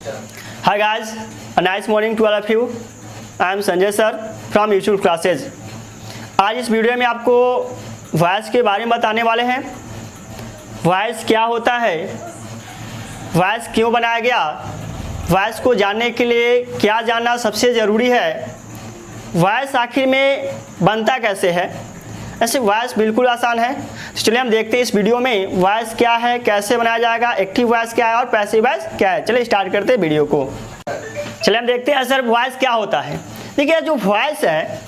Hi guys, a nice morning to all of you. I am Sanjay sir from YouTube classes. आज इस video में आपको voice के बारे में बताने वाले हैं। वॉइस क्या होता है, वॉइस क्यों बनाया गया, वॉइस को जानने के लिए क्या जानना सबसे ज़रूरी है, वॉइस आखिर में बनता कैसे है। ऐसे वॉइस बिल्कुल आसान है। तो चलिए हम देखते हैं इस वीडियो में वॉइस क्या है, कैसे बनाया जाएगा, एक्टिव वॉइस क्या है और पैसिव वॉइस क्या है। चलिए स्टार्ट करते हैं वीडियो को। चलिए हम देखते हैं सर वॉइस क्या होता है। देखिए जो वॉइस है,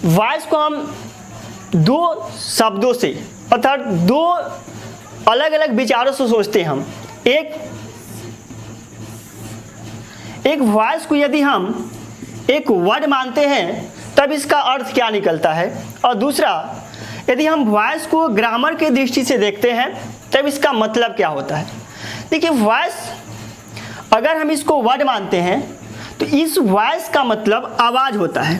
वॉइस को हम दो शब्दों से अर्थात दो अलग अलग विचारों से सोचते हैं हम। एक वॉइस को यदि हम एक वर्ड मानते हैं तब इसका अर्थ क्या निकलता है, और दूसरा यदि हम वॉइस को ग्रामर के दृष्टि से देखते हैं तब इसका मतलब क्या होता है। देखिए वॉइस अगर हम इसको वर्ड मानते हैं तो इस वॉइस का मतलब आवाज़ होता है।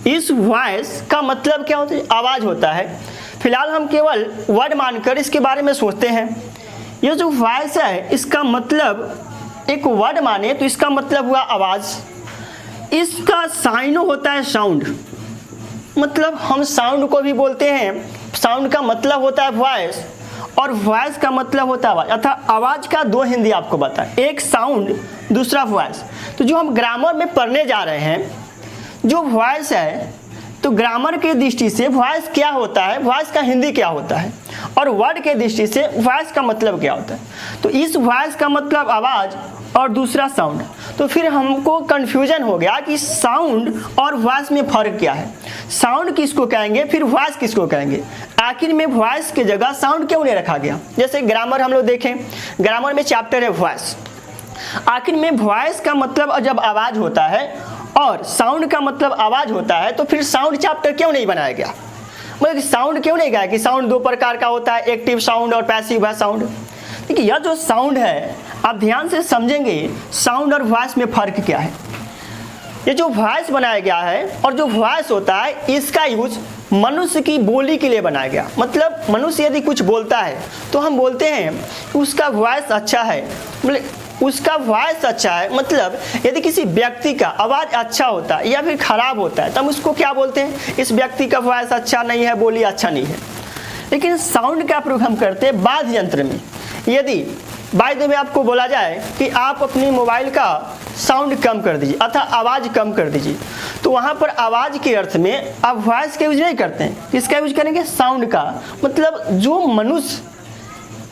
इस वॉइस का मतलब क्या होता है, आवाज़ होता है। फिलहाल हम केवल वर्ड मानकर इसके बारे में सोचते हैं। ये जो वॉइस है इसका मतलब एक वर्ड माने तो इसका मतलब हुआ आवाज़। इसका साइनो होता है साउंड, मतलब हम साउंड को भी बोलते हैं। साउंड का मतलब होता है वॉइस और वॉइस का मतलब होता है आवाज़। अर्थात आवाज़ का दो हिंदी आपको बताएं, एक साउंड दूसरा वॉइस। तो जो हम ग्रामर में पढ़ने जा रहे हैं, जो वॉइस है तो ग्रामर के दृष्टि से वॉइस क्या होता है, वॉइस का हिंदी क्या होता है, और वर्ड के दृष्टि से वॉइस का मतलब क्या होता है। तो इस वॉइस का मतलब आवाज़ और दूसरा साउंड। तो फिर हमको कन्फ्यूजन हो गया कि साउंड और वॉइस में फ़र्क क्या है। साउंड किसको कहेंगे, फिर वॉइस किसको कहेंगे, आखिर में वॉइस की जगह साउंड क्यों नहीं रखा गया। जैसे ग्रामर हम लोग देखें, ग्रामर में चैप्टर है वॉइस। आखिर में वॉइस का मतलब जब आवाज़ होता है और साउंड का मतलब आवाज़ होता है तो फिर साउंड चैप्टर क्यों नहीं बनाया गया, मतलब साउंड क्यों नहीं गया कि साउंड दो प्रकार का होता है, एक्टिव साउंड और पैसिव साउंड। देखिए यह जो साउंड है आप ध्यान से समझेंगे साउंड और वॉइस में फ़र्क क्या है। ये जो वॉइस बनाया गया है और जो वॉइस होता है इसका यूज मनुष्य की बोली के लिए बनाया गया। मतलब मनुष्य यदि कुछ बोलता है तो हम बोलते हैं कि उसका वॉइस अच्छा है, मतलब उसका वॉइस अच्छा है। मतलब यदि किसी व्यक्ति का आवाज़ अच्छा होता है या फिर ख़राब होता है तब उसको क्या बोलते हैं, इस व्यक्ति का वॉइस अच्छा नहीं है, बोली अच्छा नहीं है। लेकिन साउंड का प्रयोग हम करते हैं वाद्य यंत्र में। यदि बाय द वे आपको बोला जाए कि आप अपनी मोबाइल का साउंड कम कर दीजिए अर्थात आवाज़ कम कर दीजिए, तो वहाँ पर आवाज़ के अर्थ में आप वॉइस का यूज नहीं करते हैं, किसका यूज करेंगे, साउंड का। मतलब जो मनुष्य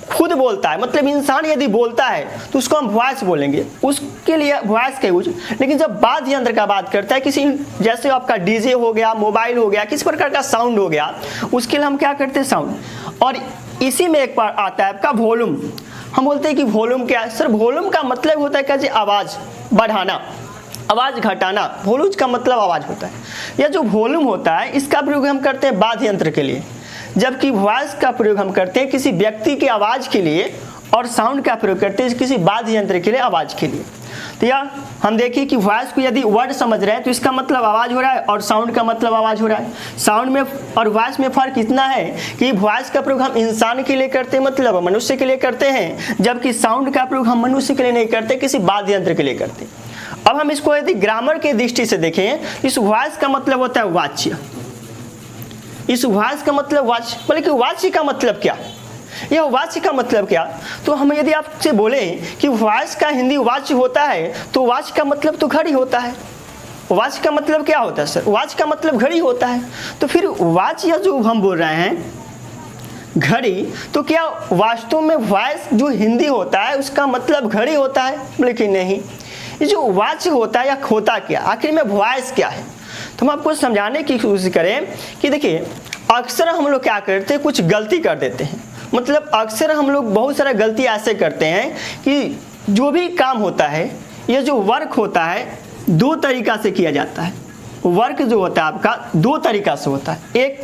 खुद बोलता है, मतलब इंसान यदि बोलता है तो उसको हम वॉइस बोलेंगे, उसके लिए वॉइस का यूज। लेकिन जब वाद्य यंत्र का बात करता है, किसी जैसे आपका डीजे हो गया, मोबाइल हो गया, किस प्रकार का साउंड हो गया, उसके लिए हम क्या करते हैं, साउंड। और इसी में एक बार आता है आपका वॉल्यूम। हम बोलते हैं कि वॉल्यूम क्या है सर, वॉल्यूम का मतलब होता है कैसे, आवाज़ बढ़ाना, आवाज़ घटाना। वॉल्यूम का मतलब आवाज़ होता है। यह जो वॉल्यूम होता है इसका प्रयोग हम करते हैं वाद्य यंत्र के लिए, जबकि वॉइस का प्रयोग हम करते हैं किसी व्यक्ति की आवाज़ के लिए, और साउंड का प्रयोग करते हैं किसी वाद्य यंत्र के लिए, आवाज़ के लिए। तो यह हम देखिए कि वॉइस को यदि वर्ड समझ रहे हैं तो इसका मतलब आवाज़ हो रहा है और साउंड का मतलब आवाज़ हो रहा है। साउंड में और वॉइस में फ़र्क इतना है कि वॉइस का प्रयोग हम इंसान के लिए करते हैं, मतलब मनुष्य के लिए करते हैं, जबकि साउंड का प्रयोग हम मनुष्य के लिए नहीं करते, किसी वाद्य यंत्र के लिए करते हैं। अब हम इसको यदि ग्रामर के दृष्टि से देखें, इस वॉइस का मतलब होता है वाच्य। इस वॉइस का मतलब वाच्य, बल्कि वाच्य का मतलब क्या, यह वाच्य का मतलब क्या। तो हम यदि आपसे बोले कि वॉइस का हिंदी वाच्य होता है तो वाच्य का मतलब तो घड़ी होता है। वाच्य का मतलब क्या होता है सर, वाच्य का मतलब घड़ी होता है। तो फिर वाच्य जो हम बोल रहे हैं घड़ी, तो क्या वास्तव में वॉइस जो हिंदी होता है उसका मतलब घड़ी होता है, लेकिन नहीं। ये जो वाच्य होता है या होता क्या, आखिर में वॉइस क्या है। तो हम आपको समझाने की कोशिश करें कि देखिए अक्सर हम लोग क्या करते हैं, कुछ गलती कर देते हैं। मतलब अक्सर हम लोग बहुत सारा गलती ऐसे करते हैं कि जो भी काम होता है, ये जो वर्क होता है दो तरीक़ा से किया जाता है। वर्क जो होता है आपका दो तरीक़ा से होता है, एक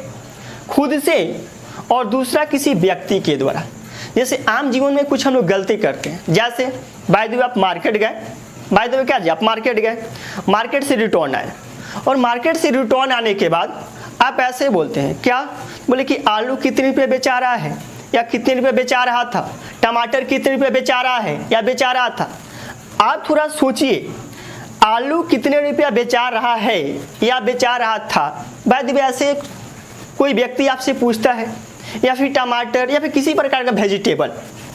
खुद से और दूसरा किसी व्यक्ति के द्वारा। जैसे आम जीवन में कुछ हम लोग गलती करते हैं, जैसे बाय द वे आप मार्केट गए, बाय द वे क्या जी आप मार्केट गए, मार्केट से रिटर्न आए, और मार्केट से रिटर्न आने के बाद आप ऐसे बोलते हैं क्या, बोले कि आलू कितने रुपये बेचा रहा है, या कितने रुपए बेचा रहा था, टमाटर कितने रुपए बेचा रहा है या बेचा रहा था। आप थोड़ा सोचिए, आलू कितने रुपया बेचा रहा है या बेचा रहा था। बाय द वे ऐसे कोई व्यक्ति आपसे पूछता है, या फिर टमाटर या फिर किसी प्रकार का वेजिटेबल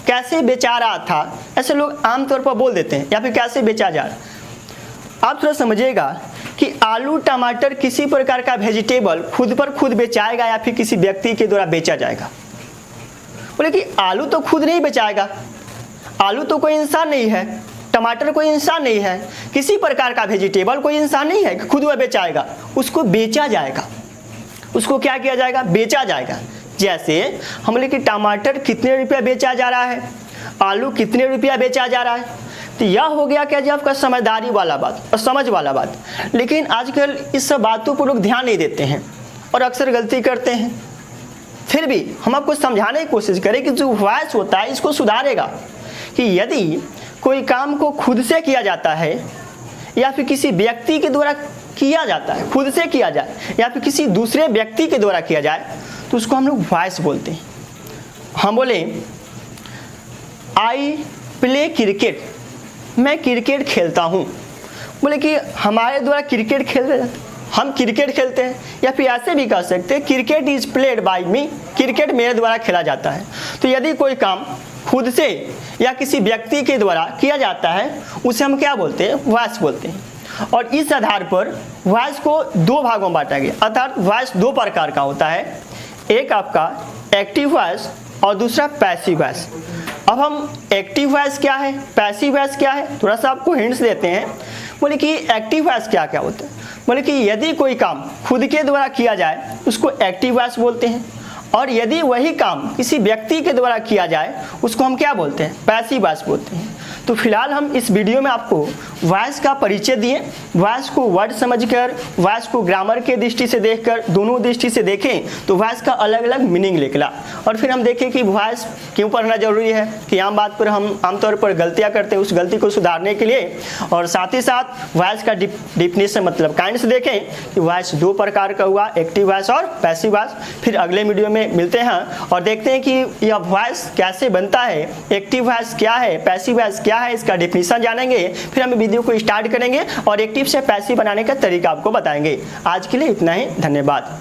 कैसे बेचा रहा था, ऐसे लोग आमतौर पर बोल देते हैं, या फिर कैसे बेचा जा रहा। आप थोड़ा समझिएगा कि आलू टमाटर किसी प्रकार का वेजिटेबल खुद पर खुद बेचाएगा या फिर किसी व्यक्ति के द्वारा बेचा जाएगा। बोले कि आलू तो खुद नहीं बेचाएगा, आलू तो कोई इंसान नहीं है, टमाटर कोई इंसान नहीं है, किसी प्रकार का वेजिटेबल कोई इंसान नहीं है कि खुद वह बेचाएगा, उसको बेचा जाएगा। उसको क्या किया जाएगा? बेचा जाएगा। जैसे हम बोले कि टमाटर कितने रुपया बेचा जा रहा है, आलू कितने रुपया बेचा जा रहा है, तो यह हो गया क्या जी आपका समझदारी वाला बात और समझ वाला बात। लेकिन आजकल इस सब बातों पर लोग ध्यान नहीं देते हैं और अक्सर गलती करते हैं। फिर भी हम आपको समझाने की कोशिश करें कि जो वॉइस होता है इसको सुधारेगा कि यदि कोई काम को खुद से किया जाता है या फिर किसी व्यक्ति के द्वारा किया जाता है, खुद से किया जाए या फिर किसी दूसरे व्यक्ति के द्वारा किया जाए, तो उसको हम लोग वॉइस बोलते हैं। हम बोले आई प्ले क्रिकेट, मैं क्रिकेट खेलता हूँ। बोले कि हमारे द्वारा क्रिकेट खेल रहे हैं, हम क्रिकेट खेलते हैं, या फिर ऐसे भी कह सकते हैं cricket is played by me, cricket मेरे द्वारा खेला जाता है। तो यदि कोई काम खुद से या किसी व्यक्ति के द्वारा किया जाता है उसे हम क्या बोलते हैं? वॉइस बोलते हैं। और इस आधार पर वॉइस को दो भागों में बांटा गया, अर्थात वॉइस दो प्रकार का होता है, एक आपका एक्टिव वॉइस और दूसरा पैसिव वॉइस। अब हम एक्टिव वॉइस क्या है, पैसिव वॉइस क्या है, थोड़ा सा आपको हिंट्स देते हैं। बोले कि एक्टिव वॉइस क्या क्या होता है। बोले कि यदि कोई काम खुद के द्वारा किया जाए उसको एक्टिव वॉइस बोलते हैं, और यदि वही काम किसी व्यक्ति के द्वारा किया जाए उसको हम क्या बोलते हैं? पैसिव वॉइस बोलते हैं। तो फिलहाल हम इस वीडियो में आपको वॉइस का परिचय दिए, वॉइस को वर्ड समझकर, वॉइस को ग्रामर के दृष्टि से देखकर, दोनों दृष्टि से देखें तो वॉइस का अलग अलग मीनिंग निकला। और फिर हम देखें कि वॉइस क्यों पढ़ना जरूरी है, कि आम बात पर हम आमतौर पर गलतियां करते हैं, उस गलती को सुधारने के लिए। और साथ ही साथ वॉइस का डिफिनेशन मतलब काइंड्स देखें कि वॉइस दो प्रकार का हुआ, एक्टिव वॉइस और पैसिव वॉइस। फिर अगले वीडियो में मिलते हैं और देखते हैं कि यह वॉइस कैसे बनता है, एक्टिव वॉइस क्या है, पैसिव वॉइस क्या है, इसका डेफिनेशन जानेंगे। फिर हम वीडियो को स्टार्ट करेंगे और एक्टिव से पैसिव बनाने का तरीका आपको बताएंगे। आज के लिए इतना ही, धन्यवाद।